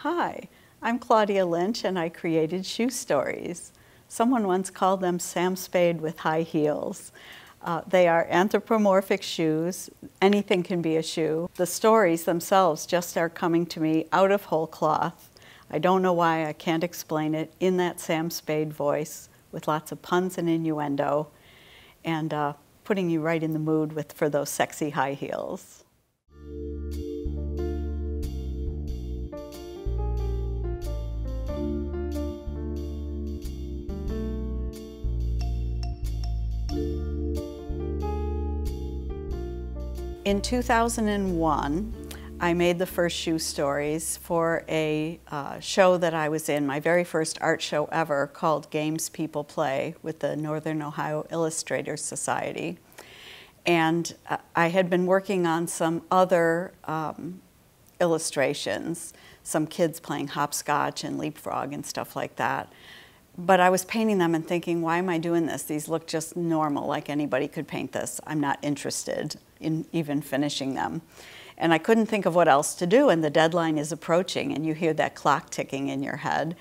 Hi, I'm Claudia Lynch and I created Shoe Stories. Someone once called them Sam Spade with high heels. They are anthropomorphic shoes. Anything can be a shoe. The stories themselves just are coming to me out of whole cloth. I don't know why, I can't explain it, in that Sam Spade voice with lots of puns and innuendo and putting you right in the mood for those sexy high heels. In 2001, I made the first Shoe Stories for a show that I was in, my very first art show ever, called Games People Play with the Northern Ohio Illustrators Society. And I had been working on some other illustrations, some kids playing hopscotch and leapfrog and stuff like that. But I was painting them and thinking, why am I doing this? These look just normal, like anybody could paint this. I'm not interested in even finishing them. And I couldn't think of what else to do, and the deadline is approaching, and you hear that clock ticking in your head.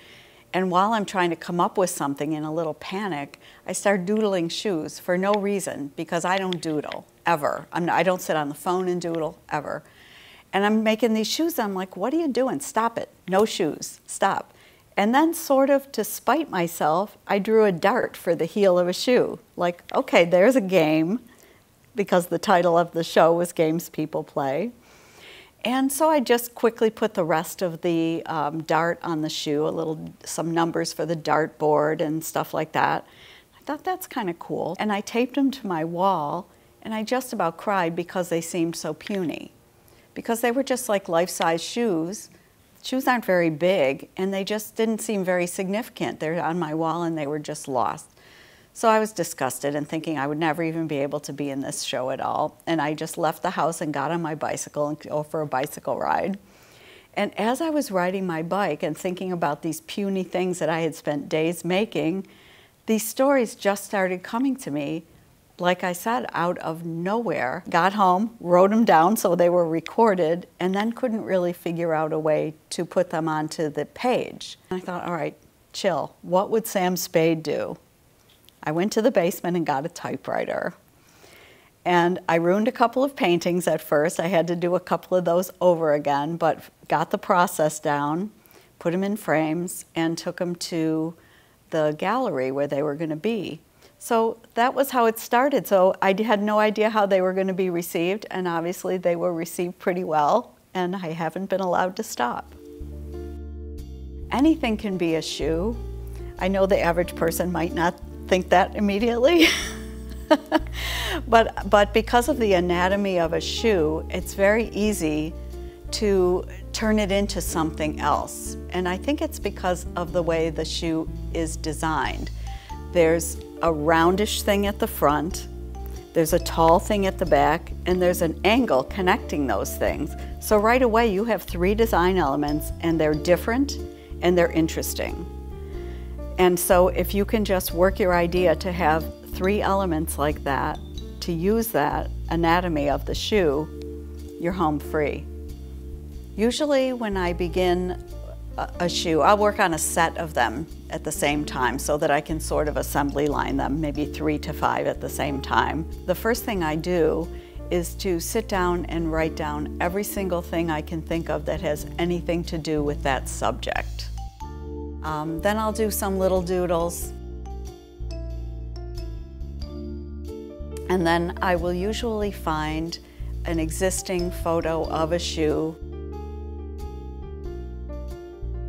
And while I'm trying to come up with something in a little panic, I start doodling shoes for no reason, because I don't doodle, ever. I don't sit on the phone and doodle, ever. And I'm making these shoes, I'm like, what are you doing? Stop it. No shoes. Stop. And then, sort of to spite myself, I drew a dart for the heel of a shoe. Like, okay, there's a game, because the title of the show was Games People Play. And so I just quickly put the rest of the dart on the shoe, some numbers for the dart board and stuff like that. I thought that's kind of cool. And I taped them to my wall, and I just about cried because they seemed so puny. Because they were just like life-size shoes. Shoes aren't very big, and they just didn't seem very significant. They're on my wall, and they were just lost. So I was disgusted and thinking I would never even be able to be in this show at all. And I just left the house and got on my bicycle and go for a bicycle ride. And as I was riding my bike and thinking about these puny things that I had spent days making, these stories just started coming to me, like I said, out of nowhere. Got home, wrote them down so they were recorded, and then couldn't really figure out a way to put them onto the page. And I thought, all right, chill. What would Sam Spade do? I went to the basement and got a typewriter. And I ruined a couple of paintings at first. I had to do a couple of those over again, but got the process down, put them in frames, and took them to the gallery where they were going to be. So that was how it started. So I had no idea how they were going to be received, and obviously they were received pretty well, and I haven't been allowed to stop. Anything can be a shoe. I know the average person might not think that immediately, but because of the anatomy of a shoe, it's very easy to turn it into something else. And I think it's because of the way the shoe is designed. There's a roundish thing at the front, there's a tall thing at the back, and there's an angle connecting those things. So right away you have three design elements, and they're different and they're interesting. And so if you can just work your idea to have three elements like that, to use that anatomy of the shoe, you're home free. Usually when I begin a shoe, I'll work on a set of them at the same time so that I can sort of assembly line them, maybe 3 to 5 at the same time. The first thing I do is to sit down and write down every single thing I can think of that has anything to do with that subject. Then I'll do some little doodles. And then I will usually find an existing photo of a shoe.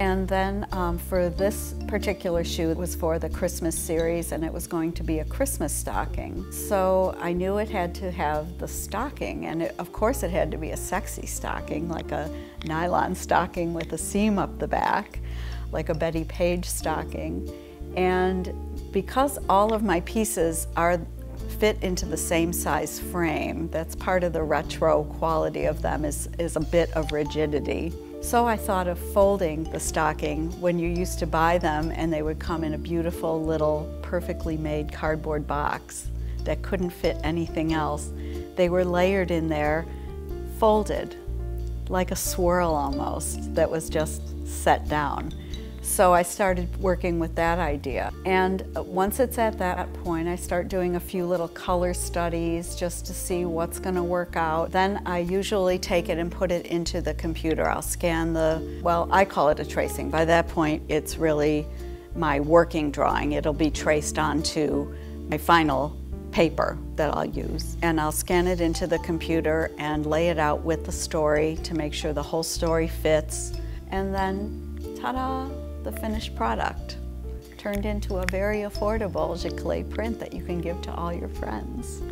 And then for this particular shoe, it was for the Christmas series, and it was going to be a Christmas stocking. So I knew it had to have the stocking, and of course it had to be a sexy stocking, like a nylon stocking with a seam up the back, like a Betty Page stocking. And because all of my pieces fit into the same size frame, that's part of the retro quality of them, is a bit of rigidity. So I thought of folding the stocking when you used to buy them, and they would come in a beautiful little perfectly made cardboard box that couldn't fit anything else. They were layered in there, folded. like a swirl almost that was just set down. So I started working with that idea. And once it's at that point, I start doing a few little color studies just to see what's going to work out. Then I usually take it and put it into the computer. I'll scan well, I call it a tracing. By that point, it's really my working drawing. It'll be traced onto my final paper that I'll use. And I'll scan it into the computer and lay it out with the story to make sure the whole story fits. And then, ta-da, the finished product turned into a very affordable giclée print that you can give to all your friends.